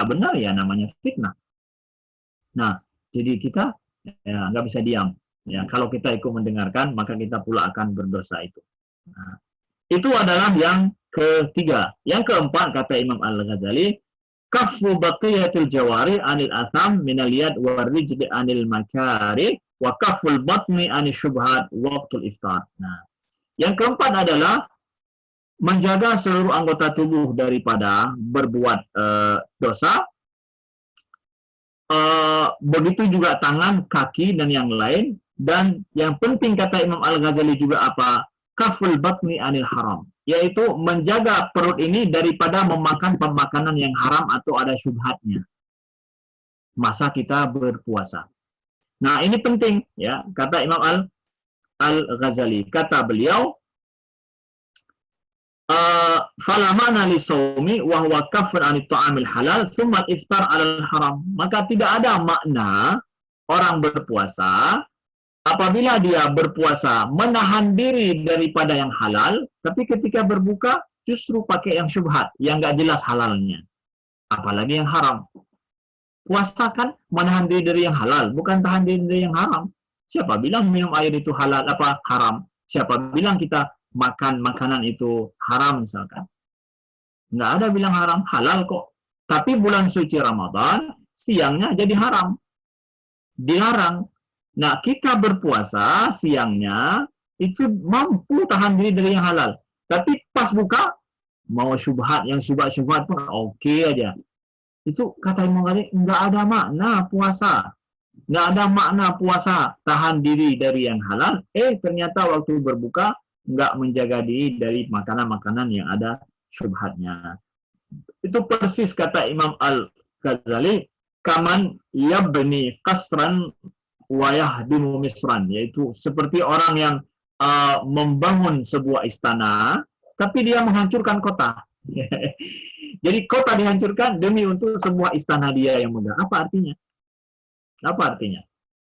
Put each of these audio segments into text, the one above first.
benar ya namanya fitnah. Nah, jadi kita ya, nggak bisa diam. Ya, kalau kita ikut mendengarkan, maka kita pula akan berdosa itu. Nah, itu adalah yang ketiga. Yang keempat, kata Imam Al-Ghazali, kafu baqiyatil jawari anil atham minal yad warijli anil makari wa kaful batni anil syubhat waqtul iftar. Nah, yang keempat adalah menjaga seluruh anggota tubuh daripada berbuat dosa. Begitu juga tangan, kaki, dan yang lain. Dan yang penting kata Imam Al-Ghazali juga apa? Kaful batni anil haram. Yaitu menjaga perut ini daripada memakan pemakanan yang haram atau ada syubhatnya. Masa kita berpuasa. Nah, ini penting ya, kata Imam Al-Ghazali. Kata beliau, fala ma'na li shaumi wa huwa kafun 'anit ta'amil halal tsumma iftar 'alal haram. Maka tidak ada makna orang berpuasa apabila dia berpuasa menahan diri daripada yang halal, tapi ketika berbuka justru pakai yang syubhat, yang nggak jelas halalnya. Apalagi yang haram. Puasa kan menahan diri dari yang halal, bukan tahan diri dari yang haram. Siapa bilang minum air itu halal apa haram? Siapa bilang kita makan makanan itu haram misalkan? Nggak ada bilang haram, halal kok. Tapi bulan suci Ramadan, siangnya jadi haram. Dilarang. Nah, kita berpuasa siangnya itu mampu tahan diri dari yang halal. Tapi pas buka, mau syubhat, yang syubhat pun oke aja. Itu kata Imam Ghazali, nggak ada makna puasa. Nggak ada makna puasa tahan diri dari yang halal. Ternyata waktu berbuka, nggak menjaga diri dari makanan-makanan yang ada syubhatnya. Itu persis kata Imam Al-Ghazali, kaman yabni qasran wa yahdimu misran, yaitu seperti orang yang membangun sebuah istana tapi dia menghancurkan kota. Jadi kota dihancurkan demi untuk sebuah istana dia yang megah. Apa artinya? Apa artinya?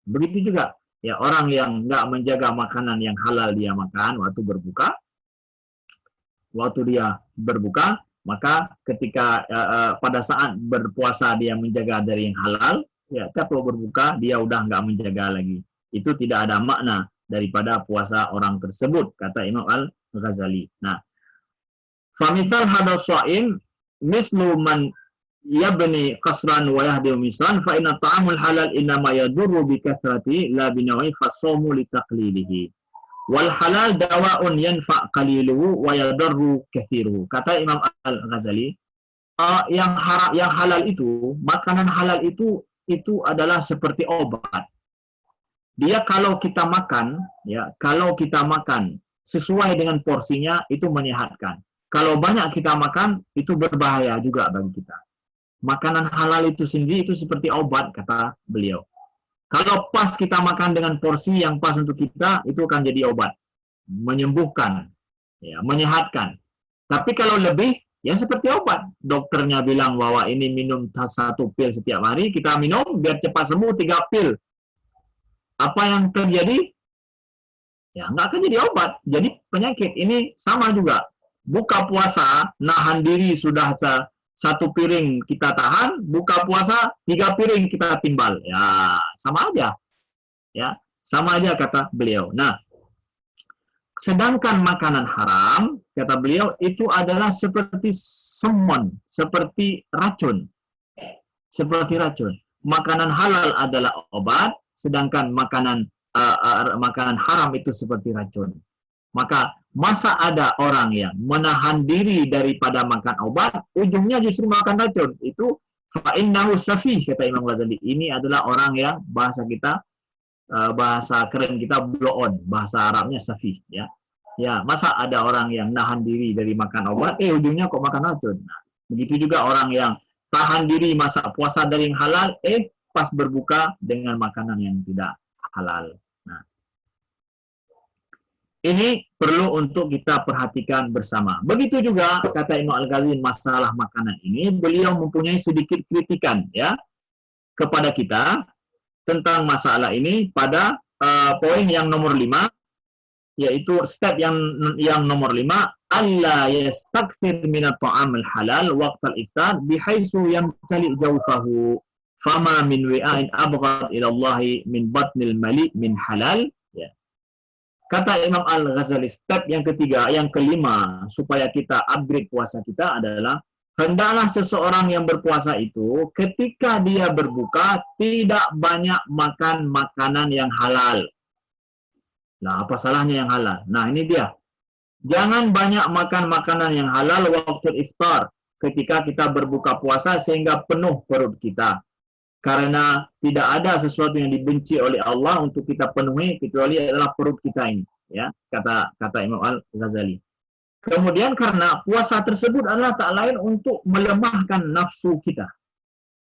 Begitu juga ya, orang yang nggak menjaga makanan yang halal dia makan waktu berbuka, maka ketika pada saat berpuasa dia menjaga dari yang halal, ya kalau berbuka dia udah nggak menjaga lagi. Itu tidak ada makna daripada puasa orang tersebut, kata Imam Al-Ghazali. Nah, famithal hadas shaim mislu man yabni qasran wa yahdi misran fa inna ta'amul halal innama yadurru bi kathrati la bi naw'i fasawmu li taqlilihi. Wal halal dawaun yanfa qaliluhu wa yadarru kathiruhu. Kata Imam Al-Ghazali, yang halal itu, makanan halal itu adalah seperti obat. Dia kalau kita makan, ya, kalau kita makan sesuai dengan porsinya itu menyehatkan. Kalau banyak kita makan itu berbahaya juga bagi kita. Makanan halal itu sendiri itu seperti obat, kata beliau. Kalau pas kita makan dengan porsi yang pas untuk kita, itu akan jadi obat. Menyembuhkan, ya, menyehatkan. Tapi kalau lebih, ya seperti obat. Dokternya bilang bahwa ini minum 1 pil setiap hari, kita minum biar cepat sembuh 3 pil. Apa yang terjadi? Ya nggak akan jadi obat. Jadi penyakit. Ini sama juga. Buka puasa, nahan diri sudah 1 piring kita tahan, buka puasa 3 piring kita timbal. Ya, sama aja. Ya, sama aja kata beliau. Nah, sedangkan makanan haram, kata beliau, itu adalah seperti semon, seperti racun. Seperti racun. Makanan halal adalah obat, sedangkan makanan haram itu seperti racun. Maka masa ada orang yang menahan diri daripada makan obat, ujungnya justru makan racun. Itu fa'innahu safih, kata Imam Ghazali. Ini adalah orang yang bahasa keren kita blow on, bahasa Arabnya safih. Ya, masa ada orang yang nahan diri dari makan obat, ujungnya kok makan racun. Nah, begitu juga orang yang tahan diri masa puasa dari yang halal, pas berbuka dengan makanan yang tidak halal. Nah, ini perlu untuk kita perhatikan bersama. Begitu juga kata Imam Al-Ghazali masalah makanan ini, beliau mempunyai sedikit kritikan ya kepada kita tentang masalah ini pada poin yang nomor 5. yaitu step yang nomor 5, alla yastakthir min at-ta'amil halal waqtal iftar bihaisu yamtali jawfahu fama min wi'ain abghad ila Allah min batnil mali min halal. Ya. Kata Imam Al-Ghazali, step yang ketiga, yang kelima supaya kita upgrade puasa kita adalah hendaklah seseorang yang berpuasa itu ketika dia berbuka tidak banyak makan makanan yang halal. Nah, apa salahnya yang halal? Nah, ini dia. Jangan banyak makan makanan yang halal waktu iftar ketika kita berbuka puasa sehingga penuh perut kita. Karena tidak ada sesuatu yang dibenci oleh Allah untuk kita penuhi kecuali adalah perut kita ini, ya, kata Imam Al-Ghazali. Kemudian karena puasa tersebut adalah tak lain untuk melemahkan nafsu kita.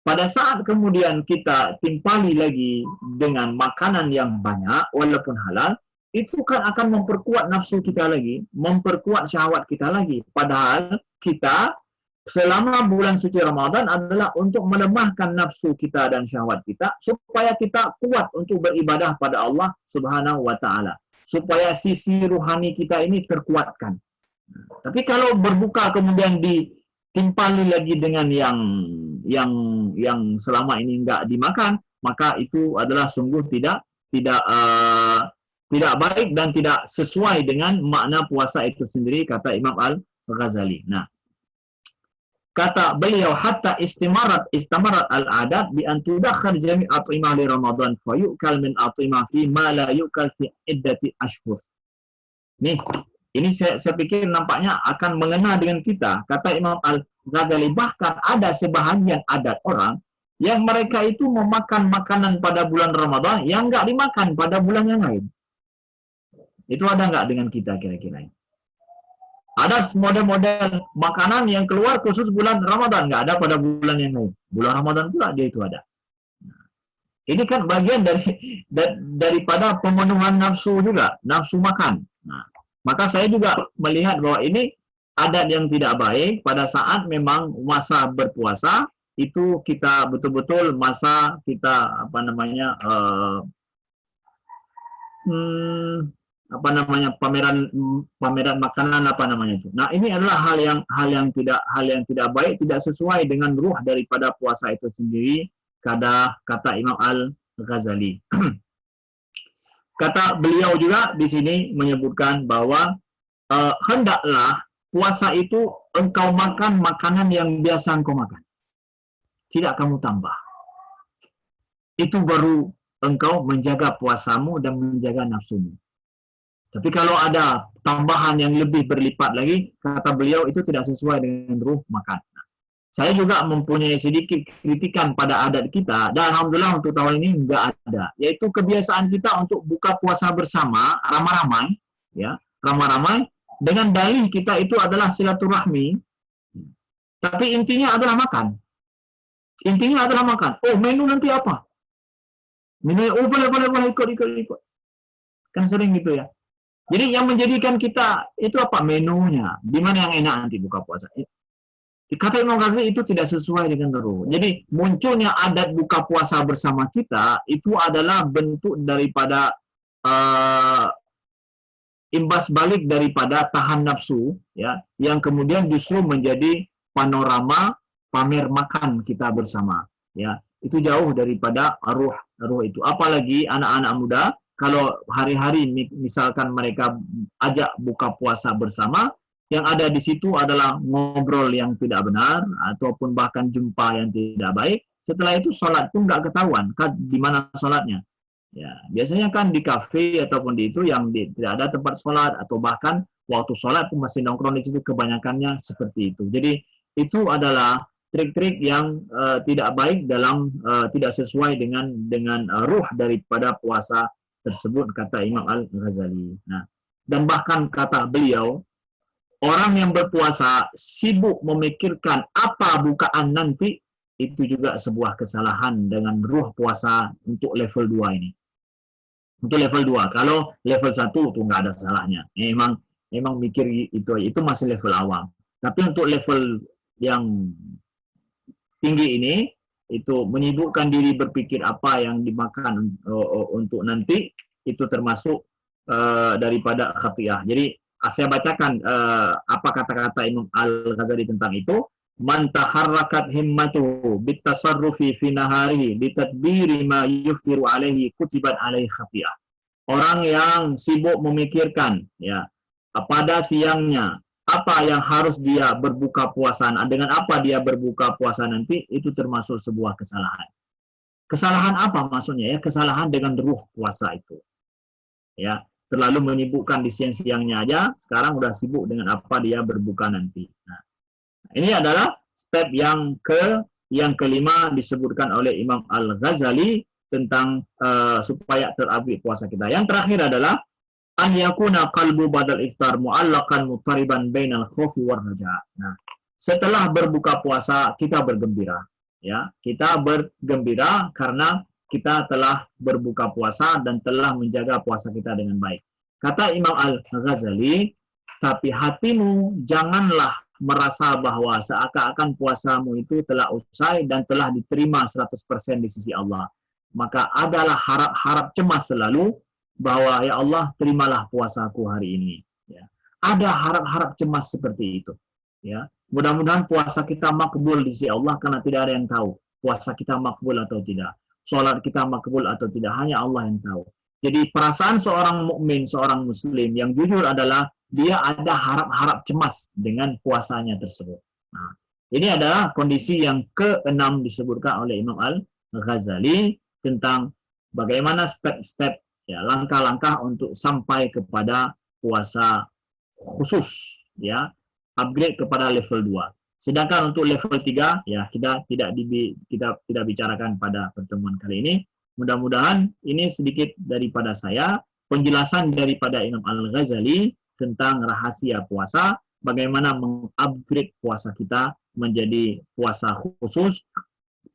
Pada saat kemudian kita timpali lagi dengan makanan yang banyak walaupun halal, itu kan akan memperkuat nafsu kita lagi, memperkuat syahwat kita lagi. Padahal kita selama bulan suci Ramadan adalah untuk melemahkan nafsu kita dan syahwat kita supaya kita kuat untuk beribadah pada Allah Subhanahu wa taala, supaya sisi ruhani kita ini terkuatkan. Tapi kalau berbuka kemudian ditimpali lagi dengan yang selama ini enggak dimakan, maka itu adalah sungguh tidak baik dan tidak sesuai dengan makna puasa itu sendiri, kata Imam Al-Ghazali. Nah, kata beliau, hatta istamarat al-adat bi an tudakhar jami' at'imah li Ramadan fa yu'kal min at'imah fi ma la yu'kal fi iddati ashhur. Nih, ini saya pikir nampaknya akan mengena dengan kita. Kata Imam Al-Ghazali, bahkan ada sebahagian adat orang yang mereka itu memakan makanan pada bulan Ramadan yang enggak dimakan pada bulan yang lain. Itu ada enggak dengan kita kira-kira? Ada model-model makanan yang keluar khusus bulan Ramadan, nggak ada pada bulan yang lain. Bulan Ramadan pula dia itu ada. Ini kan bagian daripada pemenuhan nafsu juga, nafsu makan. Nah, maka saya juga melihat bahwa ini adat yang tidak baik pada saat memang masa berpuasa itu kita betul-betul masa kita pameran makanan itu. Nah, ini adalah hal yang tidak baik, tidak sesuai dengan ruh daripada puasa itu sendiri, kata Imam Al-Ghazali. Kata beliau juga di sini menyebutkan bahwa hendaklah puasa itu engkau makan makanan yang biasa engkau makan. Tidak kamu tambah. Itu baru engkau menjaga puasamu dan menjaga nafsumu. Tapi kalau ada tambahan yang lebih berlipat lagi, kata beliau itu tidak sesuai dengan ruh makan. Nah, saya juga mempunyai sedikit kritikan pada adat kita, dan alhamdulillah untuk tahun ini enggak ada, yaitu kebiasaan kita untuk buka puasa bersama, ramai-ramai, ya, ramai-ramai, dengan dalih kita itu adalah silaturahmi, tapi intinya adalah makan. Intinya adalah makan. Oh, menu nanti apa? Menu, oh boleh, ikut. Kan sering gitu ya. Jadi yang menjadikan kita itu apa? Menunya. Di mana yang enak nanti buka puasa. Kata Imam Ghazali itu tidak sesuai dengan ruh. Jadi munculnya adat buka puasa bersama kita itu adalah bentuk daripada imbas balik daripada tahan nafsu, ya, yang kemudian justru menjadi panorama pamer makan kita bersama. Ya, itu jauh daripada ruh itu. Apalagi anak-anak muda, kalau hari-hari misalkan mereka ajak buka puasa bersama, yang ada di situ adalah ngobrol yang tidak benar, ataupun bahkan jumpa yang tidak baik. Setelah itu sholat pun nggak ketahuan, kan di mana sholatnya. Ya, biasanya kan di kafe ataupun di itu yang tidak ada tempat sholat, atau bahkan waktu sholat pun masih nongkrong di situ, kebanyakannya seperti itu. Jadi itu adalah trik-trik yang tidak baik dalam tidak sesuai dengan ruh daripada puasa tersebut, kata Imam Al-Ghazali. Nah, dan bahkan kata beliau, orang yang berpuasa sibuk memikirkan apa bukaan nanti, itu juga sebuah kesalahan dengan ruh puasa untuk level 2 ini. Untuk level 2, kalau level 1 itu nggak ada salahnya. Memang mikir itu masih level awal. Tapi untuk level yang tinggi ini, itu menyibukkan diri berpikir apa yang dimakan untuk nanti, itu termasuk daripada khati'ah. Jadi saya bacakan apa kata-kata Imam Al-Ghazali tentang itu. Man taharrakat himmatuhu bitasarrufi fi naharihi litadbiri ma yuftiru alaihi kutibat alaihi khati'ah. Orang yang sibuk memikirkan ya pada siangnya apa yang harus dia berbuka puasa, dengan apa dia berbuka puasa nanti, itu termasuk sebuah kesalahan. Kesalahan apa maksudnya ya? Kesalahan dengan ruh puasa itu. Ya, terlalu menyibukkan di siang-siangnya aja, sekarang udah sibuk dengan apa dia berbuka nanti. Nah, ini adalah step yang kelima disebutkan oleh Imam Al-Ghazali tentang supaya terabdi puasa kita. Yang terakhir adalah an yakuna qalbu badal iftar mu'allaqan muttariban bainal khaufi war raja. Nah, setelah berbuka puasa kita bergembira, ya. Kita bergembira karena kita telah berbuka puasa dan telah menjaga puasa kita dengan baik. Kata Imam Al-Ghazali, tapi hatimu janganlah merasa bahwa seakan-akan puasamu itu telah usai dan telah diterima 100% di sisi Allah. Maka adalah harap-harap cemas selalu bahwa ya Allah terimalah puasaku hari ini. Ya. Ada harap-harap cemas seperti itu. Ya. Mudah-mudahan puasa kita makbul di sisi Allah karena tidak ada yang tahu puasa kita makbul atau tidak. Sholat kita makbul atau tidak, hanya Allah yang tahu. Jadi perasaan seorang mukmin, seorang muslim yang jujur adalah dia ada harap-harap cemas dengan puasanya tersebut. Nah, ini adalah kondisi yang keenam disebutkan oleh Imam Al-Ghazali tentang bagaimana step-step, ya, langkah-langkah untuk sampai kepada puasa khusus, ya, upgrade kepada level 2. Sedangkan untuk level 3, ya, kita tidak bicarakan pada pertemuan kali ini. Mudah-mudahan ini sedikit daripada saya, penjelasan daripada Imam Al-Ghazali tentang rahasia puasa, bagaimana mengupgrade puasa kita menjadi puasa khusus,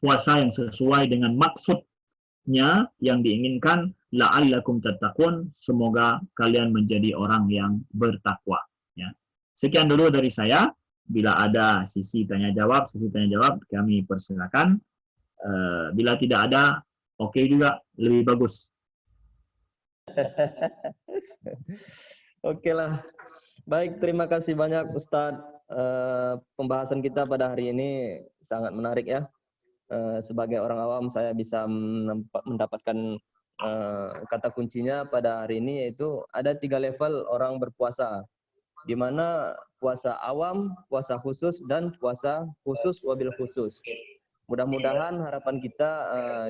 puasa yang sesuai dengan maksudnya yang diinginkan, la'allakum tattaqun, semoga kalian menjadi orang yang bertakwa. Ya. Sekian dulu dari saya. Bila ada sesi tanya jawab kami persilakan. Bila tidak ada, oke juga, lebih bagus. Oke lah. Baik, terima kasih banyak Ustadz. Pembahasan kita pada hari ini sangat menarik ya. Sebagai orang awam saya bisa mendapatkan kata kuncinya pada hari ini, yaitu ada 3 level orang berpuasa, di mana puasa awam, puasa khusus, dan puasa khusus wabil khusus. Mudah-mudahan harapan kita,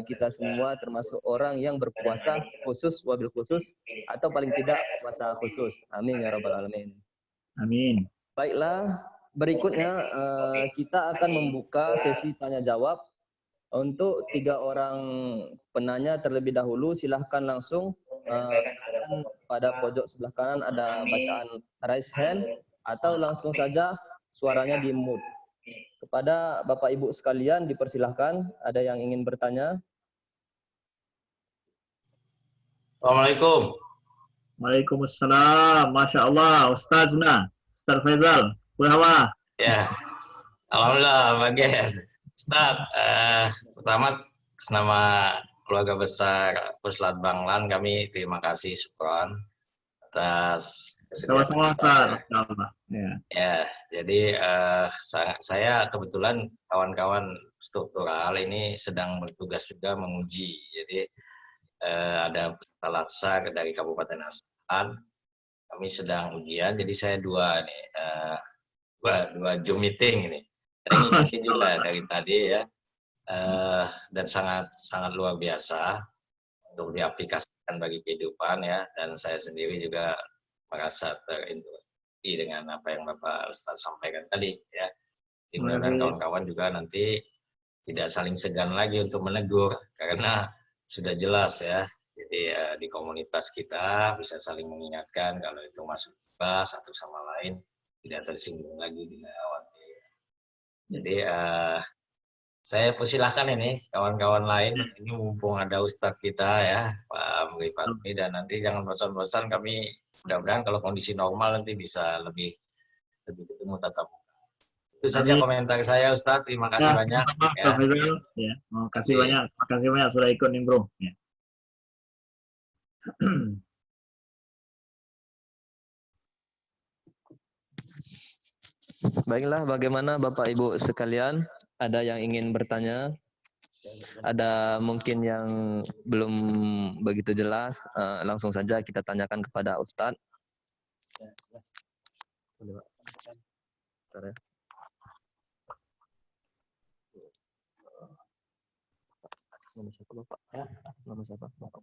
kita semua termasuk orang yang berpuasa khusus wabil khusus, atau paling tidak puasa khusus. Amin ya rabbal alamin. Amin. Baiklah, berikutnya kita akan membuka sesi tanya jawab untuk 3 orang penanya terlebih dahulu. Silahkan langsung pada pojok sebelah kanan ada bacaan raise hand, atau langsung saja suaranya di mute. Kepada Bapak Ibu sekalian dipersilahkan, ada yang ingin bertanya? Assalamualaikum. Waalaikumsalam. Masya Allah, Ustazna, Ustaz Faizal. Berapa? Ya, alhamdulillah, bagian. Ustaz, pertama nama keluarga besar Puslat Banglan, kami terima kasih syukron atas sama-sama, Ustaz. Ya, jadi saya kebetulan kawan-kawan struktural ini sedang bertugas juga menguji. Jadi ada Pusat dari Kabupaten Asahan, kami sedang ujian. Jadi saya dua Zoom meeting ini. Saya ngikutin juga dari tadi ya, dan sangat luar biasa untuk diaplikasikan bagi kehidupan ya. Dan saya sendiri juga merasa terinspirasi dengan apa yang Bapak Ustadz sampaikan tadi ya. Mudah-mudahan kawan-kawan juga nanti tidak saling segan lagi untuk menegur, karena sudah jelas ya. Jadi di komunitas kita bisa saling mengingatkan kalau itu masuk bebas satu sama lain, tidak tersinggung lagi di awal. Jadi saya persilahkan ini kawan-kawan lain, ini mumpung ada Ustadz kita ya, Pak Amri Fatmi, dan nanti jangan bosan-bosan, kami mudah-mudahan kalau kondisi normal nanti bisa lebih ketemu tatap muka. Itu saja komentar saya, Ustadz. Terima kasih banyak. Ya. Terima kasih banyak sudah ikut nimbrung. Ya. Baiklah, bagaimana Bapak Ibu sekalian? Ada yang ingin bertanya? Ada mungkin yang belum begitu jelas? Langsung saja kita tanyakan kepada Ustadz. Nama siapa Bapak? Nama siapa? Bapak.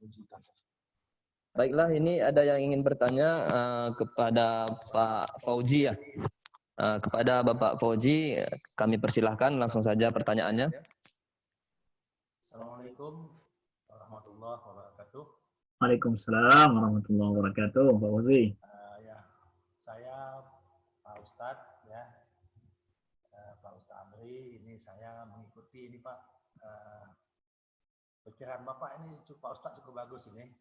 Baiklah, ini ada yang ingin bertanya kepada Pak Fauji ya. Kepada Bapak Fauji, kami persilahkan langsung saja pertanyaannya. Assalamualaikum warahmatullahi wabarakatuh. Waalaikumsalam warahmatullahi wabarakatuh, Pak Fauzi. Ya, saya Pak Ustadz ya, Pak Ustadz Amri. Ini saya mengikuti ini Pak. Pikiran Bapak ini Pak Ustadz cukup bagus ini.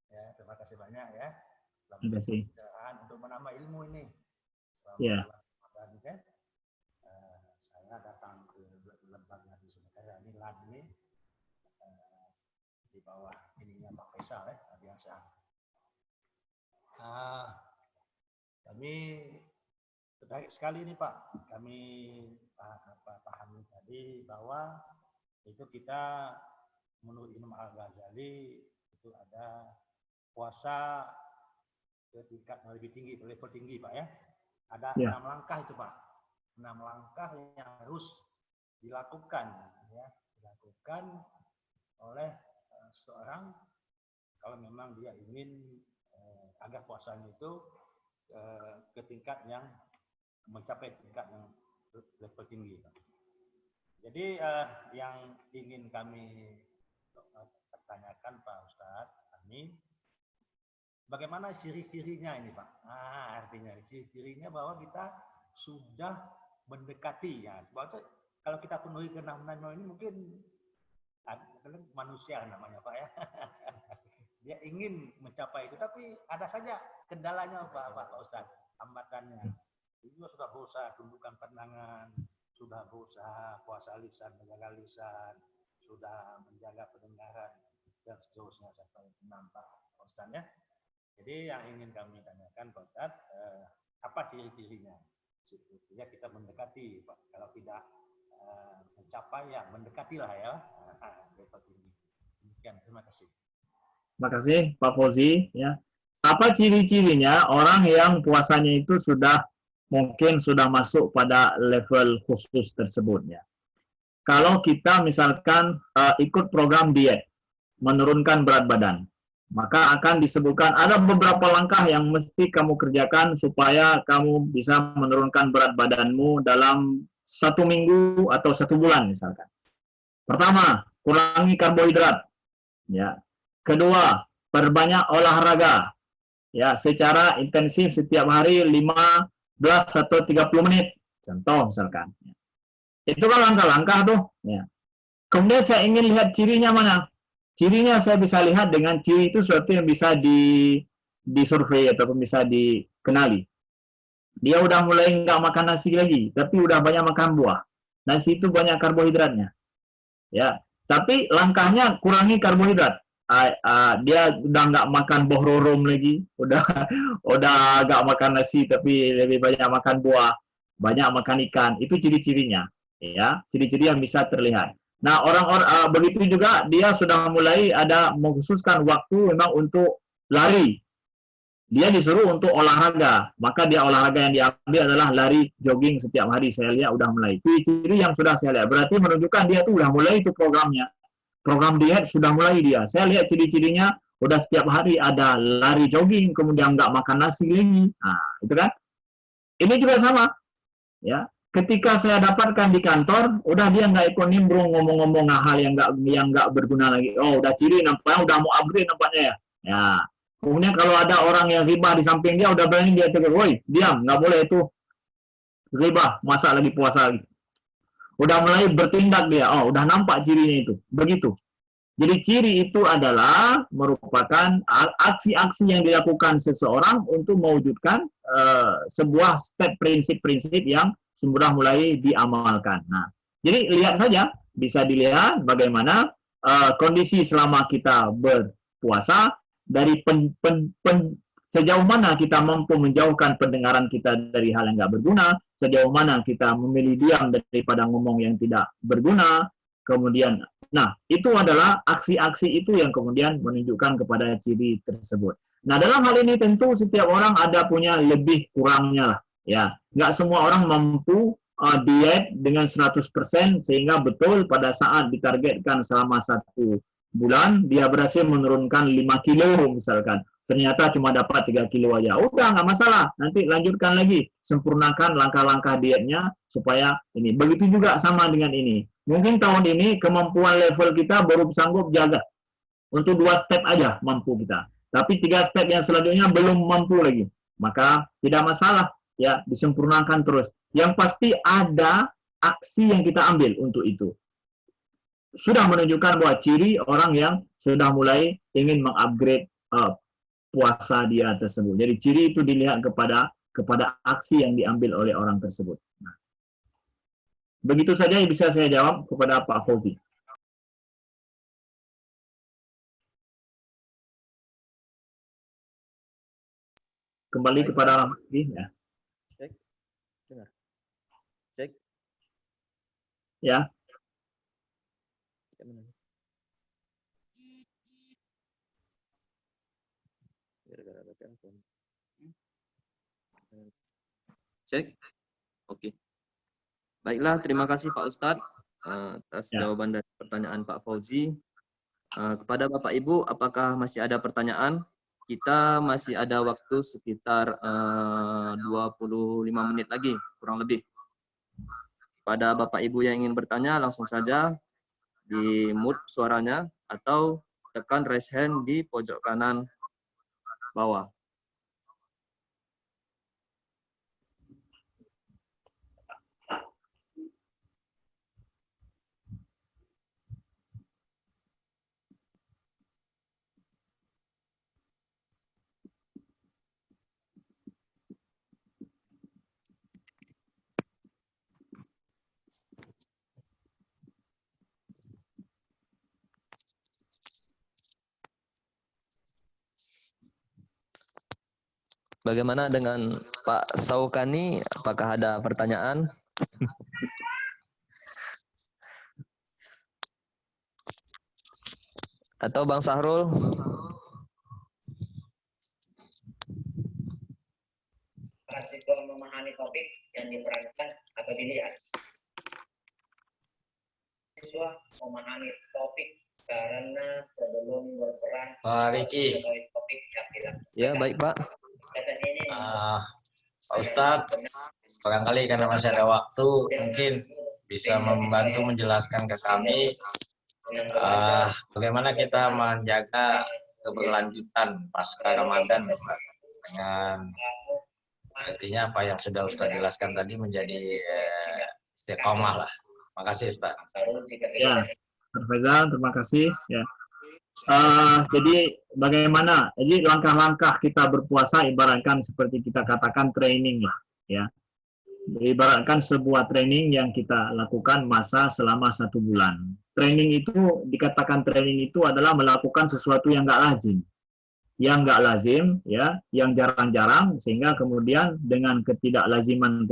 Ya, terima kasih banyak ya. Terima kasih. Untuk menambah ilmu ini. Ya. Saya datang ke lembaga di Sumatera ini LAN ini di bawah ininya Pak Faisal ya, biasa. Kami tertarik sekali nih Pak. Kami pahami tadi bahwa itu kita menurut Imam Al-Ghazali itu ada puasa ke tingkat lebih tinggi, level tinggi Pak ya. Ada 6 langkah itu Pak. 6 langkah yang harus dilakukan ya, dilakukan oleh seorang kalau memang dia ingin agar puasanya itu ke tingkat yang mencapai tingkat yang level tinggi Pak. Jadi yang ingin kami pertanyakan Pak Ustadz, bagaimana ciri-cirinya ini Pak? Artinya ciri-cirinya bahwa kita sudah mendekati ya. Bahwa kalau kita penuhi ke-6 ini mungkin manusia namanya Pak ya. Dia ingin mencapai itu, tapi ada saja kendalanya Pak Ustadz, hambatannya. Itu sudah berusaha tundukkan pandangan, sudah berusaha puasa lisan, menjaga lisan, sudah menjaga pendengaran dan seterusnya sampai 6 Pak Ustadz ya. Jadi yang ingin kami tanyakan Pak Ustadz, apa ciri-cirinya? Sehingga kita mendekati Pak. Kalau tidak mencapai ya mendekatilah ya. Demikian, terima kasih. Terima kasih Pak Fauzi ya. Apa ciri-cirinya orang yang puasanya itu mungkin sudah masuk pada level khusus tersebut ya. Kalau kita misalkan ikut program diet, menurunkan berat badan, maka akan disebutkan ada beberapa langkah yang mesti kamu kerjakan supaya kamu bisa menurunkan berat badanmu dalam 1 minggu atau 1 bulan misalkan. Pertama, kurangi karbohidrat. Ya. Kedua, perbanyak olahraga. Ya, secara intensif setiap hari 15 atau 30 menit. Contoh misalkan. Itu kan langkah-langkah tuh. Ya. Kemudian saya ingin lihat cirinya mana. Cirinya saya bisa lihat dengan ciri itu sesuatu yang bisa disurvei ataupun bisa dikenali. Dia udah mulai nggak makan nasi lagi, tapi udah banyak makan buah. Nasi itu banyak karbohidratnya. Ya, tapi langkahnya kurangi karbohidrat. Dia udah nggak makan bohrorom lagi, udah nggak makan nasi, tapi lebih banyak makan buah, banyak makan ikan. Itu ciri-cirinya. Ya, ciri-ciri yang bisa terlihat. Nah, orang-orang begitu juga dia sudah mulai ada mengkhususkan waktu memang untuk lari. Dia disuruh untuk olahraga, maka dia olahraga yang diambil adalah lari, jogging setiap hari. Saya lihat udah mulai. Ciri-ciri yang sudah saya lihat berarti menunjukkan dia tuh udah mulai itu programnya. Program diet sudah mulai dia. Saya lihat ciri-cirinya udah setiap hari ada lari, jogging, kemudian nggak makan nasi lagi. Nah, itu kan. Ini juga sama. Ya. Ketika saya dapatkan di kantor, udah dia nggak ikut nimbrung ngomong-ngomong hal yang nggak berguna lagi. Oh, udah ciri nampaknya udah mau upgrade nampaknya ya. Ya. Kemudian kalau ada orang yang ribah di samping dia, udah berani dia tegur, woi, diam, nggak boleh itu ribah, masa lagi puasa lagi. Udah mulai bertindak dia. Oh, udah nampak cirinya itu. Begitu. Jadi ciri itu adalah merupakan aksi-aksi yang dilakukan seseorang untuk mewujudkan sebuah step prinsip-prinsip yang sudah mulai diamalkan. Nah, jadi lihat saja, bisa dilihat bagaimana kondisi selama kita berpuasa dari sejauh mana kita mampu menjauhkan pendengaran kita dari hal yang nggak berguna, sejauh mana kita memilih diam daripada ngomong yang tidak berguna, kemudian, nah itu adalah aksi-aksi itu yang kemudian menunjukkan kepada ciri tersebut. Nah dalam hal ini tentu setiap orang ada punya lebih kurangnya lah, ya. Nggak semua orang mampu diet dengan 100% sehingga betul pada saat ditargetkan selama 1 bulan dia berhasil menurunkan 5 kilo misalkan. Ternyata cuma dapat 3 kilo aja. Udah, nggak masalah. Nanti lanjutkan lagi. Sempurnakan langkah-langkah dietnya supaya ini. Begitu juga sama dengan ini. Mungkin tahun ini kemampuan level kita baru sanggup jaga. Untuk 2 step aja mampu kita. Tapi 3 step yang selanjutnya belum mampu lagi. Maka tidak masalah. Ya, disempurnakan terus. Yang pasti ada aksi yang kita ambil untuk itu. Sudah menunjukkan bahwa ciri orang yang sudah mulai ingin mengupgrade puasa dia tersebut. Jadi ciri itu dilihat kepada aksi yang diambil oleh orang tersebut. Nah, begitu saja yang bisa saya jawab kepada Pak Fauzi. Kembali kepada Rahmati, ya. Cek. Dengar. Cek. Ya. Cek. Oke. Baiklah, terima kasih Pak Ustadz atas jawaban dari pertanyaan Pak Fauzi. Kepada Bapak Ibu, apakah masih ada pertanyaan? Kita masih ada waktu sekitar 25 menit lagi, kurang lebih. Pada Bapak Ibu yang ingin bertanya, langsung saja di mute suaranya atau tekan raise hand di pojok kanan bawah. Bagaimana dengan Pak Saukani? Apakah ada pertanyaan? Atau Bang Sahrul? Mahasiswa memahami topik yang diperankan atau dilihat. Mahasiswa memahami topik karena sebelum berperan Pak Riki. topik yang dilakukan. Ya, baik Pak. Pak Ustadz, barangkali karena masih ada waktu, mungkin bisa membantu menjelaskan ke kami bagaimana kita menjaga keberlanjutan pasca Ramadan, Ustadz, dengan artinya apa yang sudah Ustadz jelaskan tadi menjadi istiqomah lah. Makasih Ustadz. Ya, Pak Faizal, terima kasih. Ya. Jadi bagaimana? Jadi langkah-langkah kita berpuasa ibaratkan seperti kita katakan training lah, ya. Ibaratkan sebuah training yang kita lakukan masa selama 1 bulan. Training itu dikatakan training itu adalah melakukan sesuatu yang nggak lazim, ya, yang jarang-jarang, sehingga kemudian dengan ketidaklaziman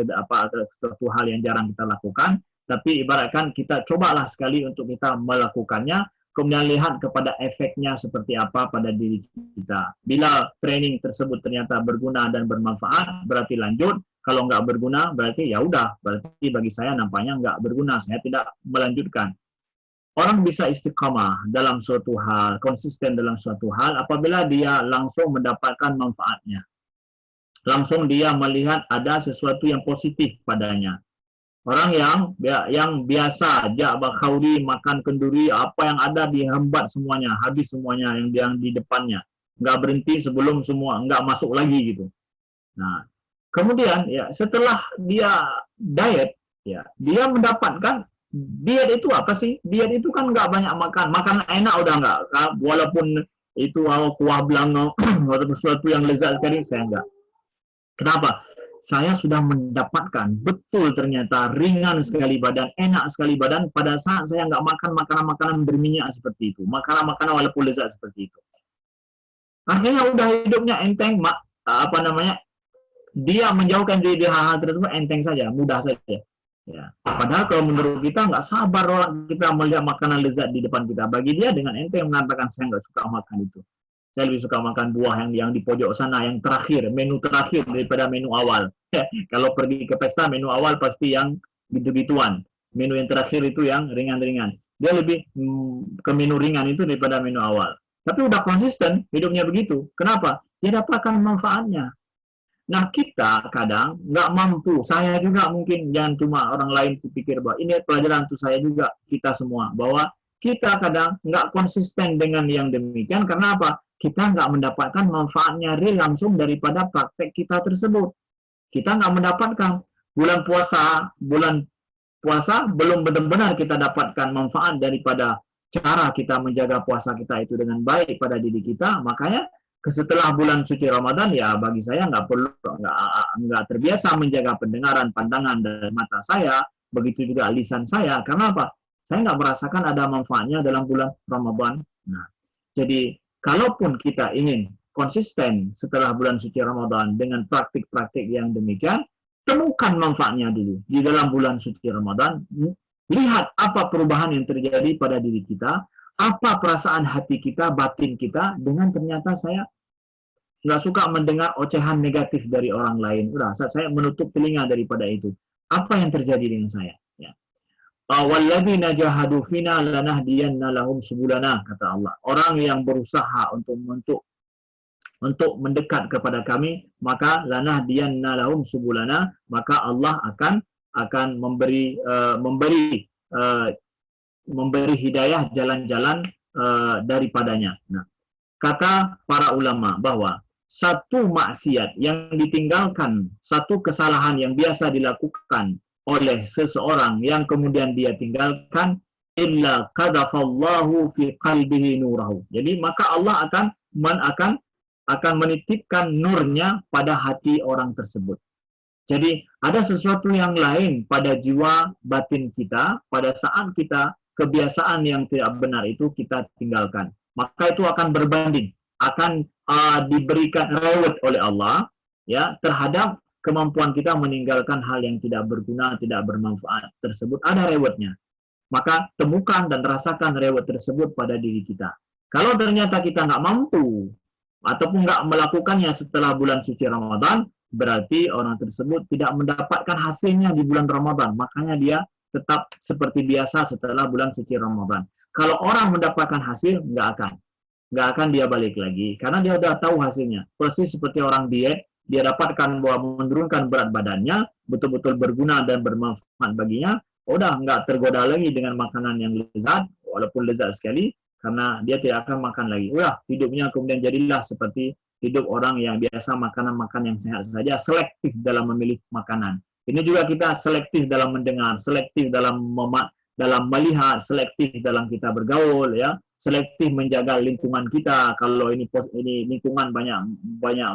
suatu hal yang jarang kita lakukan, tapi ibaratkan kita cobalah sekali untuk kita melakukannya. Kemudian lihat kepada efeknya seperti apa pada diri kita. Bila training tersebut ternyata berguna dan bermanfaat, berarti lanjut. Kalau nggak berguna, berarti ya udah. Berarti bagi saya nampaknya nggak berguna. Saya tidak melanjutkan. Orang bisa istiqamah dalam suatu hal, konsisten dalam suatu hal, apabila dia langsung mendapatkan manfaatnya. Langsung dia melihat ada sesuatu yang positif padanya. Orang yang biasa bakhauri, makan kenduri, apa yang ada dihambat semuanya, habis semuanya yang di depannya, nggak berhenti sebelum semua nggak masuk lagi gitu. Nah, kemudian ya setelah dia diet, ya dia mendapatkan diet itu apa sih? Diet itu kan nggak banyak makan enak udah nggak, walaupun itu kuah belanga atau sesuatu yang lezat sekali saya nggak. Kenapa? Saya sudah mendapatkan betul ternyata ringan sekali badan, enak sekali badan pada saat saya nggak makan makanan-makanan berminyak seperti itu, makanan-makanan walaupun lezat seperti itu. Akhirnya udah hidupnya enteng, dia menjauhkan diri dari hal-hal tersebut enteng saja, mudah saja. Ya. Padahal kalau menurut kita nggak sabar orang kita melihat makanan lezat di depan kita. Bagi dia dengan enteng mengatakan saya nggak suka makan itu. Saya lebih suka makan buah yang di pojok sana, yang terakhir, menu terakhir daripada menu awal. Kalau pergi ke pesta, menu awal pasti yang gitu-gituan. Menu yang terakhir itu yang ringan-ringan. Dia lebih ke menu ringan itu daripada menu awal. Tapi udah konsisten hidupnya begitu. Kenapa? Dia dapatkan manfaatnya. Nah, kita kadang nggak mampu. Saya juga mungkin, jangan cuma orang lain pikir bahwa ini pelajaran untuk saya juga, kita semua. Bahwa kita kadang nggak konsisten dengan yang demikian. Karena apa? Kita nggak mendapatkan manfaatnya real langsung daripada praktek kita tersebut. Kita nggak mendapatkan bulan puasa belum benar-benar kita dapatkan manfaat daripada cara kita menjaga puasa kita itu dengan baik pada diri kita. Makanya setelah bulan suci Ramadan, ya bagi saya nggak terbiasa menjaga pendengaran, pandangan dan mata saya, begitu juga lisan saya. Karena apa? Saya nggak merasakan ada manfaatnya dalam bulan Ramadan. Nah, jadi kalaupun kita ingin konsisten setelah bulan suci Ramadan dengan praktik-praktik yang demikian, temukan manfaatnya dulu di dalam bulan suci Ramadan. Lihat apa perubahan yang terjadi pada diri kita, apa perasaan hati kita, batin kita, dengan ternyata saya nggak suka mendengar ocehan negatif dari orang lain. Udah, saya menutup telinga daripada itu. Apa yang terjadi dengan saya? Ya. Walladzina jahadu fina lanahdiyanna lahum subulana, kata Allah. Orang yang berusaha untuk mendekat kepada kami, maka lanahdiyanna lahum subulana, maka Allah akan memberi hidayah jalan-jalan daripadanya. Nah, kata para ulama bahwa satu maksiat yang ditinggalkan, satu kesalahan yang biasa dilakukan oleh seseorang yang kemudian dia tinggalkan, illa qadafallahu fi qalbihi nurahu. Jadi maka Allah akan menitipkan nurnya pada hati orang tersebut. Jadi ada sesuatu yang lain pada jiwa batin kita pada saat kita kebiasaan yang tidak benar itu kita tinggalkan. Maka itu akan berbanding, akan diberikan reward oleh Allah ya terhadap kemampuan kita meninggalkan hal yang tidak berguna, tidak bermanfaat tersebut. Ada rewardnya. Maka temukan dan rasakan reward tersebut pada diri kita. Kalau ternyata kita nggak mampu ataupun nggak melakukannya setelah bulan suci Ramadan, berarti orang tersebut tidak mendapatkan hasilnya di bulan Ramadan. Makanya dia tetap seperti biasa setelah bulan suci Ramadan. Kalau orang mendapatkan hasil, nggak akan dia balik lagi. Karena dia udah tahu hasilnya. Persis seperti orang diet, dia dapatkan bahwa menurunkan berat badannya, betul-betul berguna dan bermanfaat baginya, udah nggak tergoda lagi dengan makanan yang lezat, walaupun lezat sekali, karena dia tidak akan makan lagi. Udah, hidupnya kemudian jadilah seperti hidup orang yang biasa makan yang sehat saja, selektif dalam memilih makanan. Ini juga kita selektif dalam mendengar, selektif dalam melihat, selektif dalam kita bergaul, ya, selektif menjaga lingkungan kita. Kalau ini lingkungan banyak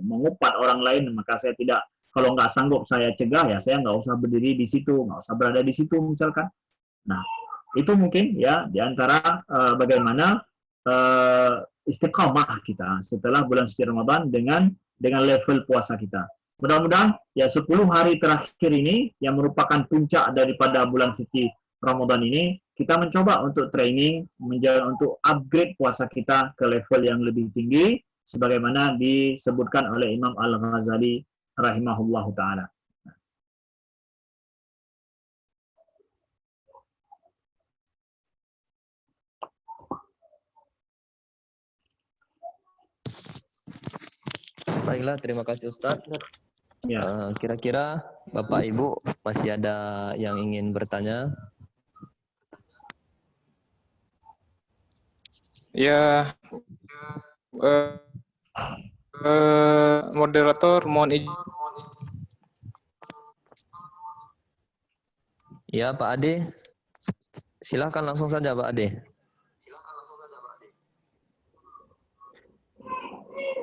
mengupat orang lain, maka saya tidak, kalau nggak sanggup saya cegah, ya saya nggak usah berdiri di situ, nggak usah berada di situ misalkan. Nah, itu mungkin ya diantara bagaimana istiqamah kita setelah bulan suci Ramadan dengan level puasa kita. Mudah-mudahan ya 10 hari terakhir ini yang merupakan puncak daripada bulan suci Ramadan ini, kita mencoba untuk training, untuk upgrade puasa kita ke level yang lebih tinggi, sebagaimana disebutkan oleh Imam Al-Ghazali rahimahullahu ta'ala. Baiklah, terima kasih Ustadz. Ya. Kira-kira Bapak Ibu masih ada yang ingin bertanya? Ya, moderator mohon izin. Ya, Pak Ade. Silahkan langsung saja Pak Ade.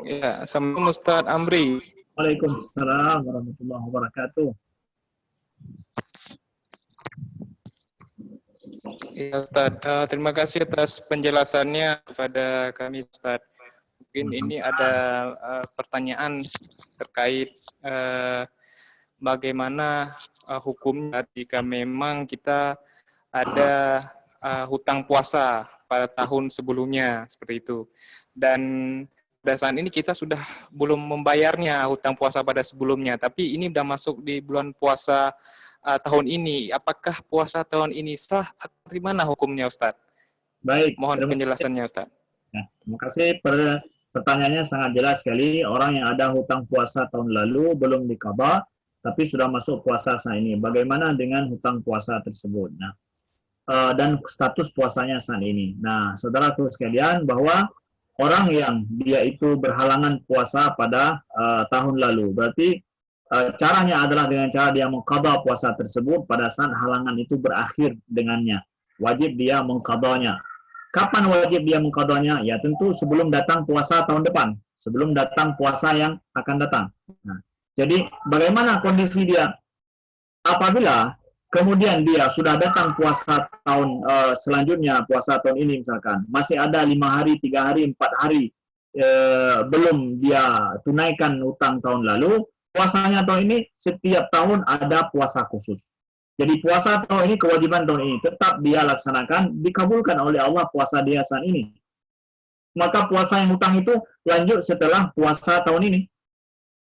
Ya, Assalamualaikum Ustadz Amri. Waalaikumsalam warahmatullahi wabarakatuh. Ya Ustadz, terima kasih atas penjelasannya kepada kami Ustadz. Mungkin ini ada pertanyaan terkait bagaimana hukumnya jika memang kita ada hutang puasa pada tahun sebelumnya seperti itu. Dan pada saat ini kita sudah belum membayarnya hutang puasa pada sebelumnya, tapi ini sudah masuk di bulan puasa tahun ini. Apakah puasa tahun ini sah atau bagaimana hukumnya, Ustaz? Baik, Mohon terima kasih. penjelasannya, Ustaz. Nah, terima kasih. Pertanyaannya sangat jelas sekali. Orang yang ada hutang puasa tahun lalu belum diqadha, tapi sudah masuk puasa saat ini. Bagaimana dengan hutang puasa tersebut? Nah, dan status puasanya saat ini. Nah, saudaraku sekalian, bahwa orang yang dia itu berhalangan puasa pada tahun lalu, berarti caranya adalah dengan cara dia mengqadha puasa tersebut pada saat halangan itu berakhir dengannya. Wajib dia mengqadhanya. Kapan wajib dia mengqadhanya? Ya tentu sebelum datang puasa tahun depan, sebelum datang puasa yang akan datang. Nah, jadi bagaimana kondisi dia? Apabila kemudian dia sudah datang puasa tahun selanjutnya, puasa tahun ini misalkan, masih ada 5 hari, 3 hari, 4 hari belum dia tunaikan hutang tahun lalu, puasanya tahun ini setiap tahun ada puasa khusus. Jadi puasa tahun ini, kewajiban tahun ini tetap dia laksanakan, dikabulkan oleh Allah puasa dia saat ini. Maka puasa yang hutang itu lanjut setelah puasa tahun ini.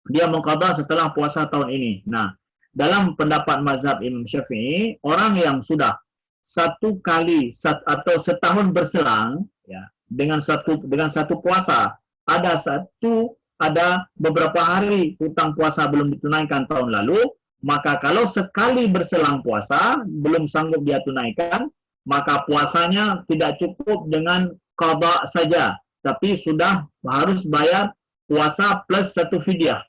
Dia mengqadha setelah puasa tahun ini. Nah, dalam pendapat mazhab Imam Syafi'i, orang yang sudah satu kali atau setahun berselang ya, dengan satu puasa, ada beberapa hari hutang puasa belum ditunaikan tahun lalu, maka kalau sekali berselang puasa belum sanggup dia tunaikan, maka puasanya tidak cukup dengan qadha saja, tapi sudah harus bayar puasa plus 1 fidyah.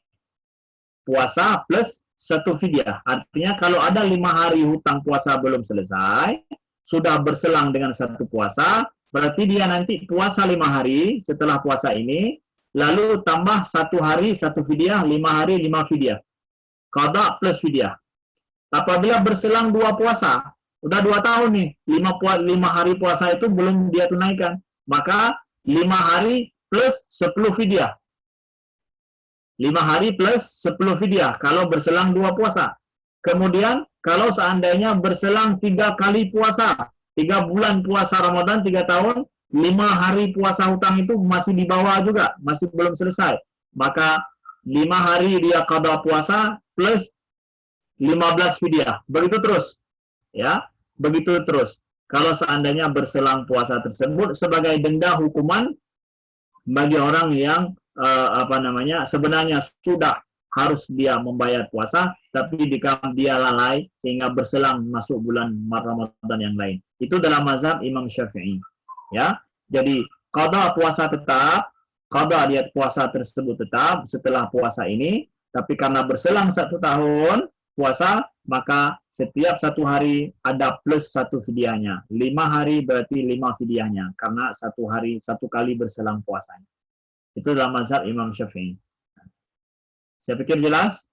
Puasa plus 1 fidyah. Artinya kalau ada 5 hari hutang puasa belum selesai, sudah berselang dengan 1 puasa, berarti dia nanti puasa 5 hari setelah puasa ini, lalu tambah 1 hari 1 fidyah, 5 hari 5 fidyah. Qadha plus fidyah. Apabila berselang 2 puasa, udah 2 tahun nih, 5 hari puasa itu belum dia tunaikan, maka 5 hari plus 10 fidyah. 5 hari plus 10 fidyah kalau berselang 2 puasa. Kemudian kalau seandainya berselang 3 kali puasa, 3 bulan puasa Ramadan 3 tahun, 5 hari puasa hutang itu masih di bawah juga, masih belum selesai. Maka 5 hari dia qadha puasa plus 15 fidyah. Begitu terus. Ya, begitu terus. Kalau seandainya berselang puasa tersebut sebagai denda hukuman bagi orang yang sebenarnya sudah harus dia membayar puasa, tapi dia lalai sehingga berselang masuk bulan Ramadan yang lain. Itu dalam mazhab Imam Syafi'i. Ya, jadi qadha puasa tetap, qadha dia puasa tersebut tetap setelah puasa ini, tapi karena berselang 1 tahun puasa, maka setiap 1 hari ada plus 1 fidyahnya. 5 hari berarti 5 fidyahnya, karena 1 hari 1 kali berselang puasanya. Itu dalam mazhab Imam Syafi'i. Saya pikir jelas?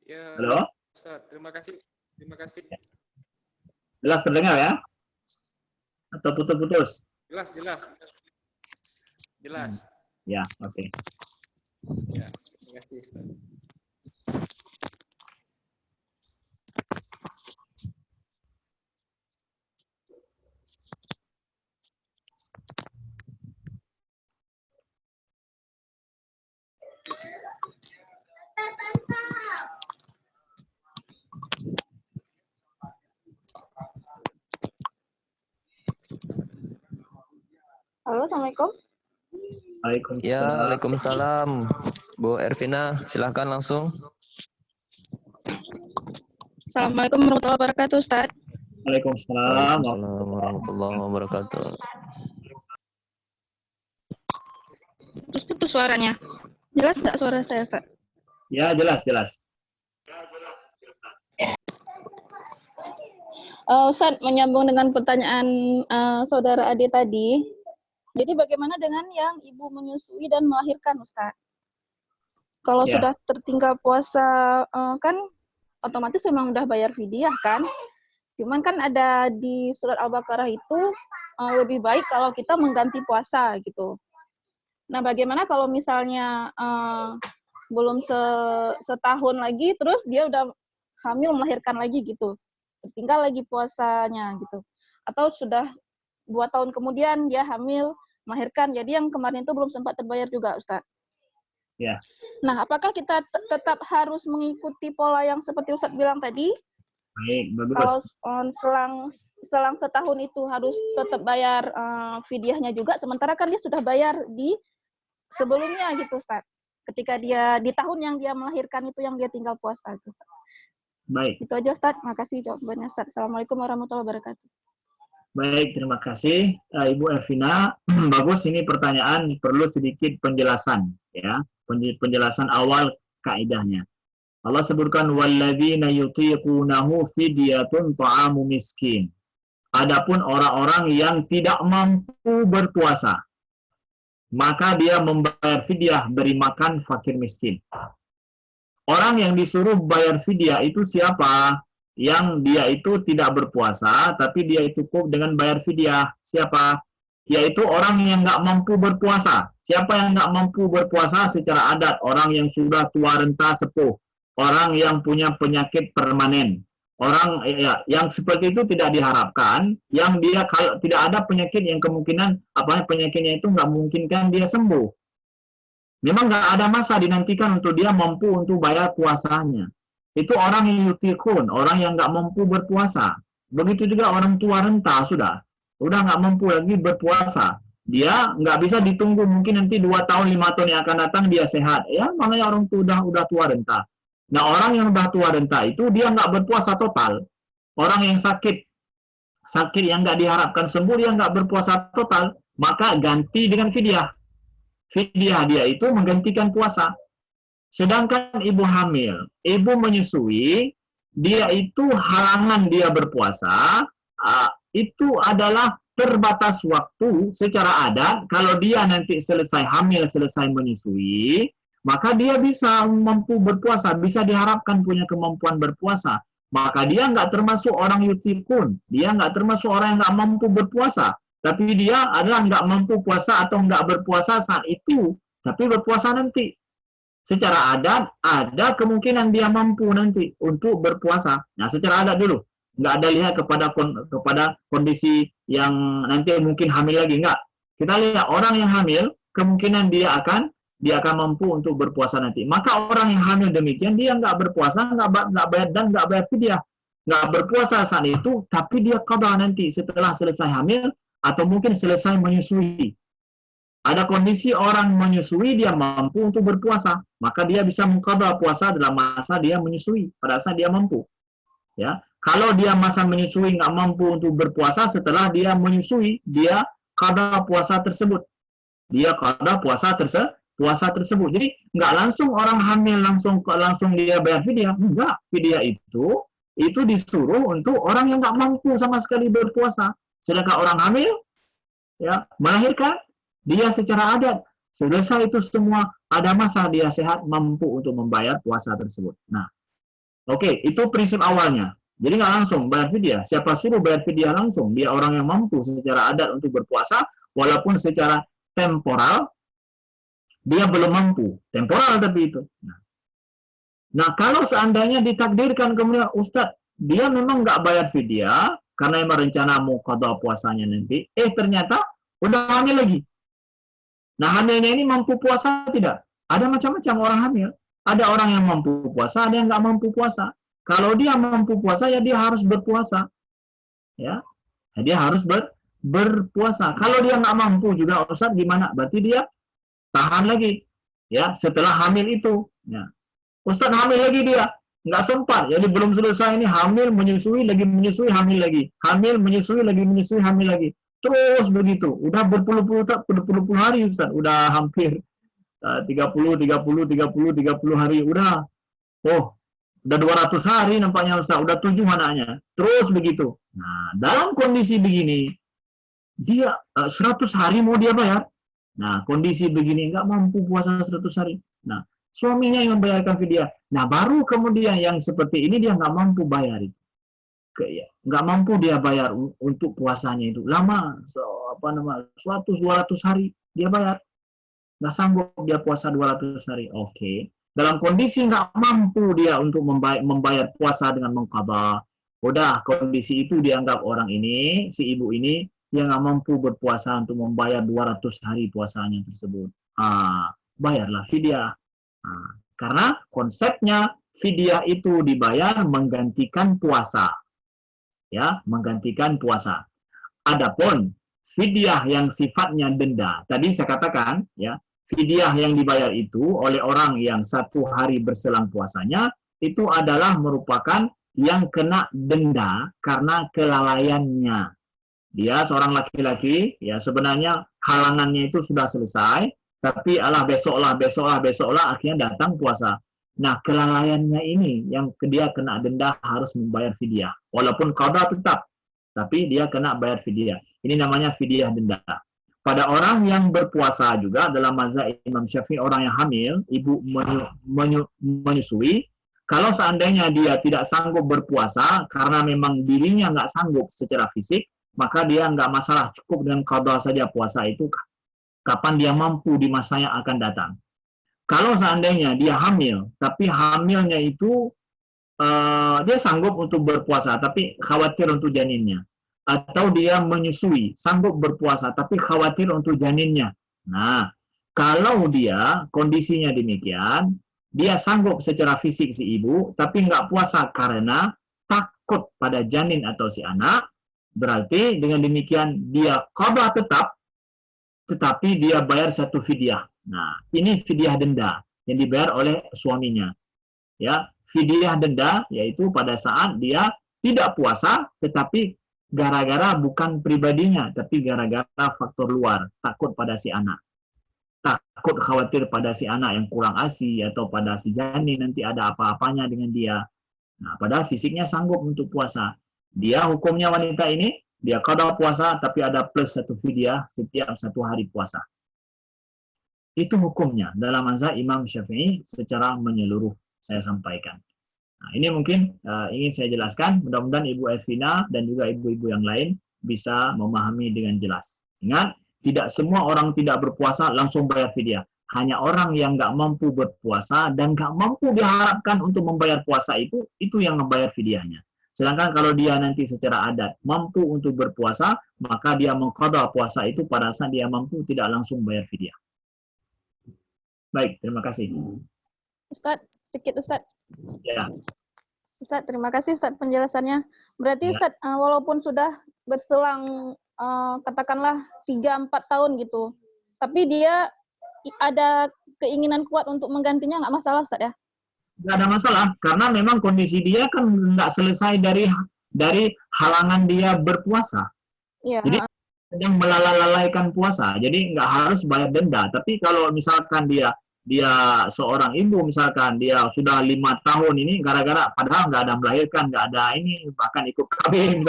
Ya, Halo? Ustaz, terima kasih. Terima kasih. Jelas terdengar ya? Atau putus-putus? Jelas, jelas. Jelas. Ya, oke. Ya, terima kasih, Ustaz. Halo, Assalamualaikum. Ya, Waalaikumsalam. Waalaikumsalam. Bu Ervina, silahkan langsung. Assalamualaikum warahmatullahi wabarakatuh, Ustaz. Waalaikumsalam. Waalaikumsalam warahmatullahi wabarakatuh. Putus-putus suaranya. Jelas nggak suara saya, Ustaz? Ya, jelas. Ustaz, menyambung dengan pertanyaan saudara Ade tadi. Jadi bagaimana dengan yang ibu menyusui dan melahirkan, Ustaz? Kalau Ya. sudah tertinggal puasa, kan otomatis memang udah bayar fidyah kan? Cuman kan ada di surat Al-Baqarah itu lebih baik kalau kita mengganti puasa gitu. Nah, bagaimana kalau misalnya belum setahun lagi, terus dia udah hamil melahirkan lagi gitu, tinggal lagi puasanya gitu. Atau sudah 2 tahun kemudian dia hamil melahirkan, jadi yang kemarin itu belum sempat terbayar juga, Ustaz. Ya. Nah, apakah kita tetap harus mengikuti pola yang seperti Ustaz bilang tadi? Baik, bagus. Kalau selang setahun itu harus tetap bayar fidyahnya juga, sementara kan dia sudah bayar di sebelumnya gitu, Ustaz. Ketika dia di tahun yang dia melahirkan itu yang dia tinggal puasa gitu, Ustaz. Baik. Itu aja, Ustaz. Makasih jawabannya, Ustaz. Assalamualaikum warahmatullahi wabarakatuh. Baik, terima kasih Ibu Elvina. Bagus, ini pertanyaan perlu sedikit penjelasan ya, penjelasan awal kaidahnya. Allah sebutkan walladzina yutiqunahu fidyatun ta'amu miskin. Adapun orang-orang yang tidak mampu berpuasa, maka dia membayar fidyah beri makan fakir miskin. Orang yang disuruh bayar fidyah itu siapa? Yang dia itu tidak berpuasa, tapi dia cukup dengan bayar fidyah. Siapa? Yaitu orang yang nggak mampu berpuasa. Siapa yang nggak mampu berpuasa secara adat? Orang yang sudah tua renta sepuh. Orang yang punya penyakit permanen. Orang ya, yang seperti itu tidak diharapkan. Yang dia kalau tidak ada penyakit yang kemungkinan penyakitnya itu nggak memungkinkan dia sembuh. Memang nggak ada masa dinantikan untuk dia mampu untuk bayar puasanya. Itu orang yang yutikun, orang yang nggak mampu berpuasa. Begitu juga orang tua renta sudah nggak mampu lagi berpuasa. Dia nggak bisa ditunggu mungkin nanti 2 tahun 5 tahun yang akan datang dia sehat. Ya makanya orang tua udah tua renta. Nah orang yang udah tua renta itu dia nggak berpuasa total. Orang yang sakit yang nggak diharapkan sembuh dia nggak berpuasa total, maka ganti dengan fidyah. Fidyah dia itu menggantikan puasa. Sedangkan ibu hamil, ibu menyusui, dia itu halangan dia berpuasa, itu adalah terbatas waktu secara adat. Kalau dia nanti selesai hamil, selesai menyusui, maka dia bisa mampu berpuasa, bisa diharapkan punya kemampuan berpuasa. Maka dia nggak termasuk orang yutikun, dia nggak termasuk orang yang nggak mampu berpuasa. Tapi dia adalah nggak mampu puasa atau nggak berpuasa saat itu, tapi berpuasa nanti. Secara adat, ada kemungkinan dia mampu nanti untuk berpuasa. Nah, secara adat dulu. Nggak ada lihat kepada kondisi yang nanti mungkin hamil lagi. Nggak. Kita lihat orang yang hamil, kemungkinan dia akan mampu untuk berpuasa nanti. Maka orang yang hamil demikian, dia nggak berpuasa, nggak bayar dan nggak bayar fidyah. Nggak berpuasa saat itu, tapi dia qada nanti setelah selesai hamil, atau mungkin selesai menyusui. Ada kondisi orang menyusui dia mampu untuk berpuasa, maka dia bisa mengqada puasa dalam masa dia menyusui pada saat dia mampu. Ya, kalau dia masa menyusui nggak mampu untuk berpuasa setelah dia menyusui, dia qada puasa tersebut. Dia qada puasa tersebut. Jadi nggak langsung orang hamil langsung dia bayar fidyah. Enggak, fidyah itu disuruh untuk orang yang nggak mampu sama sekali berpuasa. Sedangkan orang hamil ya melahirkan, dia secara adat selesai itu semua, ada masa dia sehat mampu untuk membayar puasa tersebut. Nah, oke, itu prinsip awalnya. Jadi nggak langsung bayar fidyah. Siapa suruh bayar fidyah langsung? Dia orang yang mampu secara adat untuk berpuasa, walaupun secara temporal dia belum mampu. Temporal tapi itu. Nah, kalau seandainya ditakdirkan kemudian Ustadz, dia memang nggak bayar fidyah karena emang rencana mau qada puasanya nanti, ternyata udah hamil lagi. Nah, hamilnya ini mampu puasa tidak? Ada macam-macam orang hamil. Ada orang yang mampu puasa, ada yang nggak mampu puasa. Kalau dia mampu puasa, ya dia harus berpuasa. Ya, dia harus berpuasa. Kalau dia nggak mampu juga, Ustaz, gimana? Berarti dia tahan lagi. Ya, setelah hamil itu. Ya. Ustaz hamil lagi dia. Nggak sempat. Jadi belum selesai ini hamil, menyusui, lagi menyusui, hamil lagi. Hamil, menyusui, lagi menyusui, hamil lagi. Terus begitu, udah berpuluh-puluh hari Ustaz, udah hampir 30 hari, udah 200 hari nampaknya Ustaz, udah 7 anaknya, terus begitu. Nah, dalam kondisi begini, dia 100 hari mau dia bayar. Nah, kondisi begini, nggak mampu puasa 100 hari. Nah, suaminya yang membayarkan fidyah. Nah, baru kemudian yang seperti ini dia nggak mampu bayar itu. nggak mampu dia bayar untuk puasanya itu lama, suatu 200 hari dia bayar, nggak sanggup dia puasa 200 hari. Oke. Dalam kondisi nggak mampu dia untuk membayar puasa dengan mengqadha, udah kondisi itu dianggap orang ini, si ibu ini, dia nggak mampu berpuasa untuk membayar 200 hari puasanya tersebut. Bayarlah fidyah. Karena konsepnya fidyah itu dibayar menggantikan puasa. Ya, menggantikan puasa. Adapun fidyah yang sifatnya denda, tadi saya katakan, ya, fidyah yang dibayar itu oleh orang yang 1 hari berselang puasanya, itu adalah merupakan yang kena denda karena kelalaiannya. Dia seorang laki-laki, ya sebenarnya halangannya itu sudah selesai, tapi besoklah, akhirnya datang puasa. Nah, kelalaiannya ini yang dia kena denda harus membayar fidyah. Walaupun qadha tetap, tapi dia kena bayar fidyah. Ini namanya fidyah denda. Pada orang yang berpuasa juga dalam mazhab Imam Syafi'i, orang yang hamil, ibu menyusui, kalau seandainya dia tidak sanggup berpuasa karena memang dirinya nggak sanggup secara fisik, maka dia nggak masalah, cukup dengan qadha saja puasa itu kapan dia mampu di masa yang akan datang. Kalau seandainya dia hamil, tapi hamilnya itu dia sanggup untuk berpuasa, tapi khawatir untuk janinnya. Atau dia menyusui, sanggup berpuasa, tapi khawatir untuk janinnya. Nah, kalau dia kondisinya demikian, dia sanggup secara fisik si ibu, tapi nggak puasa karena takut pada janin atau si anak, berarti dengan demikian dia qadha tetap, tetapi dia bayar satu fidyah. Nah, ini fidyah denda yang dibayar oleh suaminya. Ya, fidyah denda yaitu pada saat dia tidak puasa, tetapi gara-gara bukan pribadinya, tapi gara-gara faktor luar, takut pada si anak. Takut khawatir pada si anak yang kurang ASI atau pada si janin nanti ada apa-apanya dengan dia. Nah, padahal fisiknya sanggup untuk puasa. Dia hukumnya wanita ini, dia qadha puasa tapi ada plus satu fidyah setiap 1 hari puasa. Itu hukumnya dalam mazhab Imam Syafi'i secara menyeluruh saya sampaikan. Nah, ini mungkin ingin saya jelaskan, mudah-mudahan Ibu Evina dan juga ibu-ibu yang lain bisa memahami dengan jelas. Ingat, tidak semua orang tidak berpuasa langsung bayar fidyah. Hanya orang yang nggak mampu berpuasa dan nggak mampu diharapkan untuk membayar puasa itu yang membayar fidyahnya. Sedangkan kalau dia nanti secara adat mampu untuk berpuasa, maka dia mengqadha puasa itu pada saat dia mampu, tidak langsung bayar fidyah. Baik, terima kasih. Ustadz, sedikit Ustadz. Ya. Ustadz, terima kasih Ustadz penjelasannya. Berarti Ustadz, walaupun sudah berselang katakanlah 3-4 tahun gitu, tapi dia ada keinginan kuat untuk menggantinya, nggak masalah Ustadz ya? Nggak ada masalah, karena memang kondisi dia kan nggak selesai dari halangan dia berpuasa. Iya. Jadi sedang melalaikan puasa, jadi nggak harus bayar denda. Tapi kalau misalkan dia seorang ibu, misalkan dia sudah 5 tahun ini gara-gara padahal nggak ada melahirkan, nggak ada ini, bahkan ikut KB,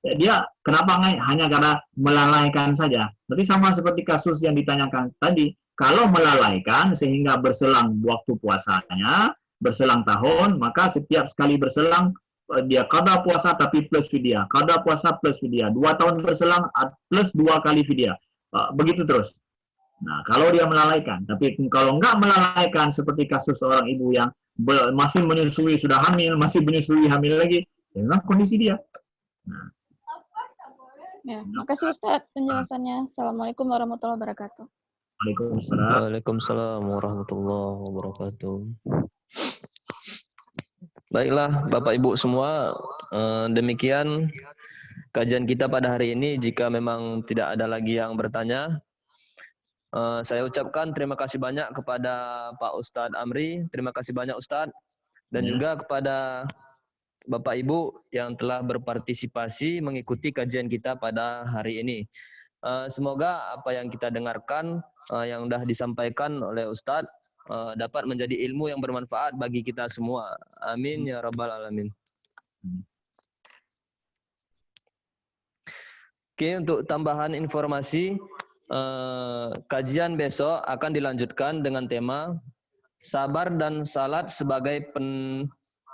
ya, dia kenapa hanya karena melalaikan saja. Berarti sama seperti kasus yang ditanyakan tadi, kalau melalaikan sehingga berselang waktu puasanya, berselang tahun, maka setiap sekali berselang dia qadha puasa tapi plus fidyah, qadha puasa plus fidyah, 2 tahun berselang plus 2 kali fidyah, begitu terus. Nah, kalau dia melalaikan, tapi kalau nggak melalaikan seperti kasus seorang ibu yang masih menyusui, sudah hamil, masih menyusui, hamil lagi, ya memang kondisi dia. Nah. Ya, makasih Ustadz penjelasannya. Assalamualaikum warahmatullahi wabarakatuh. Waalaikumsalam. Waalaikumsalam warahmatullahi wabarakatuh. Baiklah, Bapak Ibu semua, demikian kajian kita pada hari ini. Jika memang tidak ada lagi yang bertanya, saya ucapkan terima kasih banyak kepada Pak Ustadz Amri, terima kasih banyak Ustadz, dan juga kepada Bapak Ibu yang telah berpartisipasi mengikuti kajian kita pada hari ini. Semoga apa yang kita dengarkan, yang sudah disampaikan oleh Ustadz, dapat menjadi ilmu yang bermanfaat bagi kita semua. Amin ya rabbal alamin. Oke, untuk tambahan informasi, kajian besok akan dilanjutkan dengan tema sabar dan salat sebagai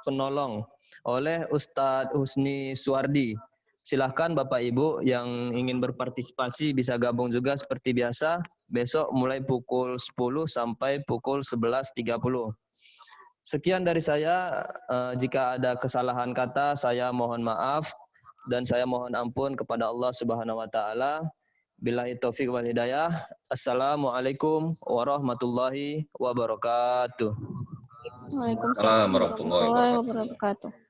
penolong. oleh Ustadz Husni Suwardi. Silahkan Bapak Ibu yang ingin berpartisipasi bisa gabung juga seperti biasa besok mulai pukul 10 sampai pukul 11.30. Sekian dari saya, jika ada kesalahan kata saya mohon maaf dan saya mohon ampun kepada Allah Subhanahu wa taala. Billahi taufik wal hidayah. Assalamualaikum warahmatullahi wabarakatuh. Waalaikumsalam warahmatullahi wabarakatuh.